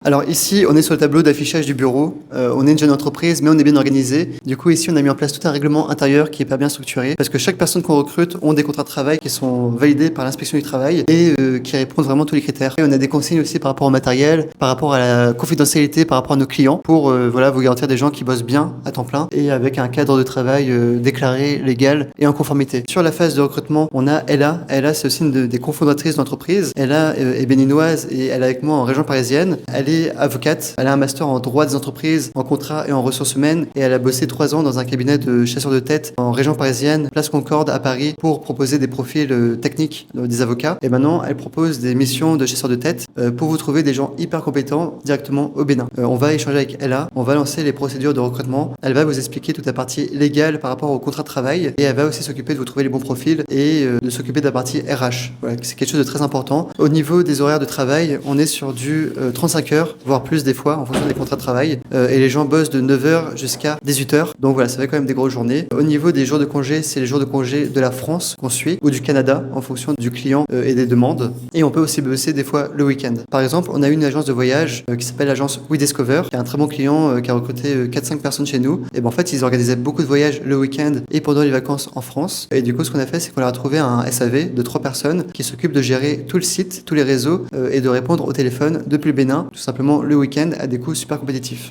Alors ici, on est sur le tableau d'affichage du bureau. On est une jeune entreprise, mais on est bien organisé. Du coup, ici, on a mis en place tout un règlement intérieur qui est pas bien structuré, parce que chaque personne qu'on recrute ont des contrats de travail qui sont validés par l'inspection du travail et qui répondent vraiment à tous les critères. Et on a des consignes aussi par rapport au matériel, par rapport à la confidentialité, par rapport à nos clients, pour vous garantir des gens qui bossent bien à temps plein et avec un cadre de travail déclaré, légal et en conformité. Sur la phase de recrutement, on a Ella. Ella, c'est aussi une des cofondatrices de l'entreprise. Ella est béninoise et elle est avec moi en région parisienne. Elle est avocate, elle a un master en droit des entreprises, en contrat et en ressources humaines et elle a bossé 3 ans dans un cabinet de chasseurs de tête en région parisienne, place Concorde à Paris pour proposer des profils techniques des avocats. Et maintenant, elle propose des missions de chasseurs de tête pour vous trouver des gens hyper compétents directement au Bénin. On va échanger avec Ella, on va lancer les procédures de recrutement. Elle va vous expliquer toute la partie légale par rapport au contrat de travail et elle va aussi s'occuper de vous trouver les bons profils et de s'occuper de la partie RH. Voilà, c'est quelque chose de très important. Au niveau des horaires de travail, on est sur du 35 heures, voire plus des fois en fonction des contrats de travail. Et les gens bossent de 9h jusqu'à 18h. Donc voilà, ça fait quand même des grosses journées. Au niveau des jours de congé, c'est les jours de congé de la France qu'on suit ou du Canada en fonction du client et des demandes. Et on peut aussi bosser des fois le week-end. Par exemple, on a une agence de voyage qui s'appelle l'agence We Discover, qui est un très bon client qui a recruté 4-5 personnes chez nous. Et ben en fait, ils organisaient beaucoup de voyages le week-end et pendant les vacances en France. Et du coup, ce qu'on a fait, c'est qu'on leur a trouvé un SAV de 3 personnes qui s'occupe de gérer tout le site, tous les réseaux et de répondre au téléphone depuis le Bénin, tout simplement le week-end à des coûts super compétitifs.